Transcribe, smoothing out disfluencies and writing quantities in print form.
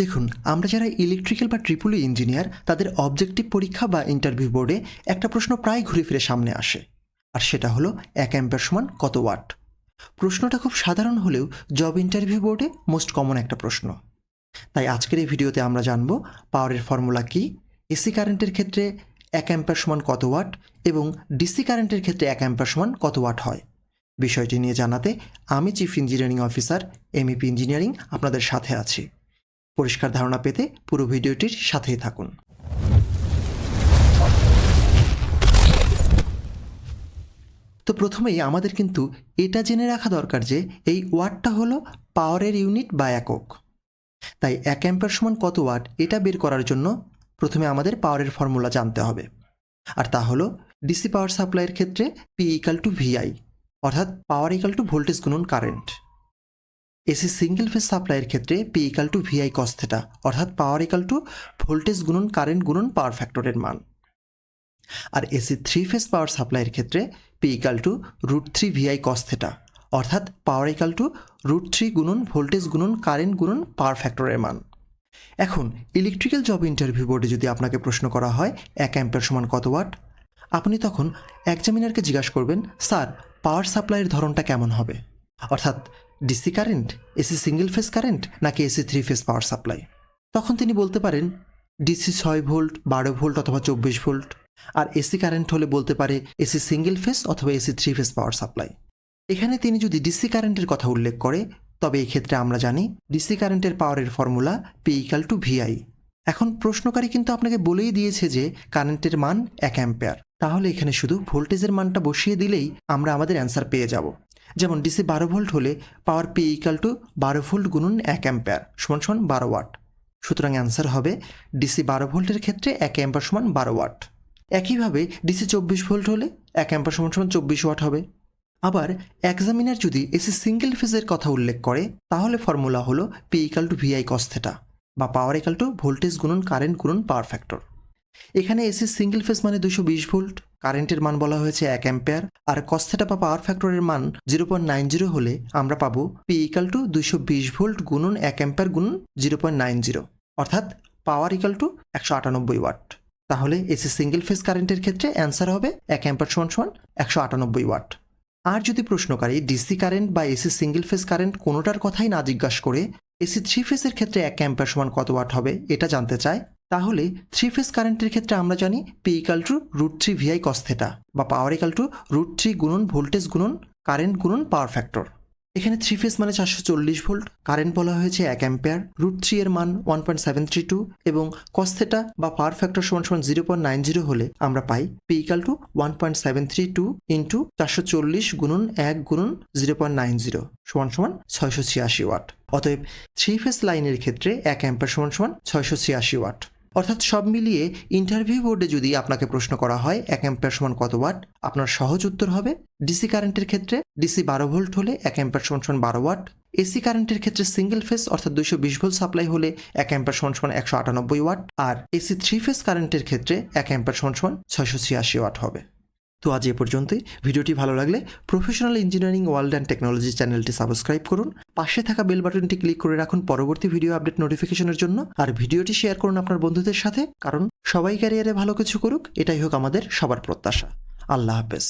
দেখুন, আমরা যারা ইলেকট্রিক্যাল বা ট্রিপল ইঞ্জিনিয়ার তাদের অবজেক্টিভ পরীক্ষা বা ইন্টারভিউ বোর্ডে একটা প্রশ্ন প্রায় ঘুরে ফিরে সামনে আসে, আর সেটা হলো 1 অ্যাম্পিয়ার সমান কত ওয়াট। প্রশ্নটা খুব সাধারণ হলেও জব ইন্টারভিউ বোর্ডে মোস্ট কমন একটা প্রশ্ন। তাই আজকের এই ভিডিওতে আমরা জানব পাওয়ারের ফর্মুলা কী, এসি কারেন্টের ক্ষেত্রে 1 অ্যাম্পিয়ার সমান কত ওয়াট এবং ডিসি কারেন্টের ক্ষেত্রে 1 অ্যাম্পিয়ার সমান কত ওয়াট হয়। বিষয়টি নিয়ে জানাতে আমি chief engineering officer MEP engineering আপনাদের সাথে আছি। পরিষ্কার ধারণা পেতে পুরো ভিডিওটির সাথেই থাকুন। তো প্রথমেই আমাদের কিন্তু এটা জেনে রাখা দরকার যে এই ওয়াটটা হলো পাওয়ারের ইউনিট বা একক। তাই 1 অ্যাম্পিয়ার সমান কত ওয়াট এটা বের করার জন্য প্রথমে আমাদের পাওয়ারের ফর্মুলা জানতে হবে, আর তা হলো ডিসি পাওয়ার সাপ্লাইয়ের ক্ষেত্রে পি ইকাল টু ভিআই, অর্থাৎ পাওয়ার ইকাল টু ভোল্টেজ গুণন কারেন্ট। এসি সিঙ্গেল ফেজ সাপ্লাইয়ের ক্ষেত্রে P equal to VI cos theta, অর্থাৎ পাওয়ার ইকাল টু ভোল্টেজ গুণন কারেন্ট গুণন পাওয়ার ফ্যাক্টরের মান। আর এসি 3 ফেজ পাওয়ার সাপ্লাইয়ের ক্ষেত্রে P equal to √3 VI cos theta, অর্থাৎ পাওয়ার ইকাল টু √3 গুণন ভোল্টেজ গুণন কারেন্ট গুণন পাওয়ার ফ্যাক্টরের মান। এখন ইলেকট্রিক্যাল জব ইন্টারভিউ বোর্ডে যদি আপনাকে প্রশ্ন করা হয় 1 অ্যাম্পিয়ার সমান কত ওয়াট, আপনি তখন এক্সামিনারকে জিজ্ঞাসা করবেন, স্যার পাওয়ার সাপ্লাইয়ের ধরনটা কেমন হবে, অর্থাৎ DC current, AC single phase current নাকি এসি 3 ফেজ পাওয়ার সাপ্লাই। তখন তিনি বলতে পারেন ডিসি 6 ভোল্ট, 12 ভোল্ট অথবা 24 ভোল্ট, আর এসি কারেন্ট হলে বলতে পারে এসি সিঙ্গেল ফেজ অথবা এসি 3 ফেজ পাওয়ার সাপ্লাই। এখানে তিনি যদি ডিসি কারেন্টের কথা উল্লেখ করে তবে এই ক্ষেত্রে আমরা জানি ডিসি কারেন্টের পাওয়ারের formula P equal to VI. এখন প্রশ্নকারী কিন্তু আপনাকে বলেই দিয়েছে যে কারেন্টের মান 1 অ্যাম্পিয়ার, তাহলে এখানে শুধু ভোল্টেজের মানটা বসিয়ে দিলেই আমরা আমাদের অ্যান্সার পেয়ে যাব। যেমন ডিসি 12 ভোল্ট হলে পাওয়ার পি ইকাল টু 12 ভোল্ট গুণন 1 অ্যাম্পিয়ার সমান 12 ওয়াট। সুতরাং অ্যান্সার হবে ডিসি 12 ভোল্টের ক্ষেত্রে 1 অ্যাম্পিয়ার সমান 12 ওয়াট। একইভাবে ডিসি 24 ভোল্ট হলে 1 অ্যাম্পিয়ার সমান 24 ওয়াট হবে। আবার এক্সামিনার যদি এসি সিঙ্গেল ফেজের কথা উল্লেখ করে তাহলে ফর্মুলা হলো P equal to VI cos theta, বা পাওয়ার ইকাল টু ভোল্টেজ গুণন কারেন্ট গুণন পাওয়ার ফ্যাক্টর। এখানে এসি সিঙ্গেল ফেজ মানে 220 ভোল্ট, কারেন্টের মান বলা হয়েছে 1 অ্যাম্পিয়ার, আর কস থিটা বা পাওয়ার ফ্যাক্টরের মান 0.90 হলে আমরা পাবো পি ইকাল টু 220 ভোল্ট গুণন 1 অ্যাম্পিয়ার গুণন 0.90, অর্থাৎ পাওয়ার ইকাল টু 198 ওয়াট। তাহলে এসি সিঙ্গেল ফেজ কারেন্টের ক্ষেত্রে অ্যান্সার হবে 1 অ্যাম্পিয়ার সমান 198 ওয়াট। আর যদি প্রশ্নকারী ডিসি কারেন্ট বা এসি সিঙ্গেল ফেজ কারেন্ট কোনোটার কথাই না জিজ্ঞাসা করে এসি 3 ফেজের ক্ষেত্রে 1 অ্যাম্পিয়ার সমান কত ওয়াট হবে এটা জানতে চায়, তাহলে 3 ফেজ কারেন্টের ক্ষেত্রে আমরা জানি P equal to √3 VI cos theta, বা পাওয়ার ইকাল টু √3 গুণন ভোল্টেজ গুণন কারেন্ট গুণন পাওয়ার ফ্যাক্টর। এখানে 3 ফেজ মানে 440 ভোল্ট, কারেন্ট বলা হয়েছে 1 অ্যাম্পিয়ার, √3 এর মান 1.732 এবং কস থিটা বা পাওয়ার ফ্যাক্টর সমান 0.90 হলে আমরা পাই পি ইকাল টু 1.732 ইন্টু 440 গুণন 1 গুণন 0.90 সমান 686 ওয়াট। অতএব 3 ফেজ লাইনের ক্ষেত্রে 1 অ্যাম্পিয়ার সমান 686 ওয়াট। অর্থাৎ সব মিলিয়ে ইন্টারভিউ বোর্ডে যদি আপনাকে প্রশ্ন করা হয় 1 অ্যাম্পিয়ার সমান কত ওয়াট, আপনার সহজ উত্তর হবে ডিসি কারেন্টের ক্ষেত্রে ডিসি 12 ভোল্ট হলে 1 অ্যাম্পিয়ার সমান 12 ওয়াট, এসি কারেন্টের ক্ষেত্রে সিঙ্গেল ফেজ অর্থাৎ 220 ভোল্ট সাপ্লাই হলে 1 অ্যাম্পিয়ার সমান 198 ওয়াট, আর এসি 3 ফেজ কারেন্টের ক্ষেত্রে 1 অ্যাম্পিয়ার সমান 686 ওয়াট হবে। তো আজ এ পর্যন্তই। ভিডিওটি ভালো লাগলে professional engineering world and technology চ্যানেলটি সাবস্ক্রাইব করুন, পাশে থাকা বেল বাটনটি ক্লিক করে রাখুন পরবর্তী ভিডিও আপডেট নোটিফিকেশনের জন্য, আর ভিডিওটি শেয়ার করুন আপনার বন্ধুদের সাথে, কারণ সবাই ক্যারিয়ারে ভালো কিছু করুক এটাই হোক আমাদের সবার প্রত্যাশা। আল্লাহ হাফেজ।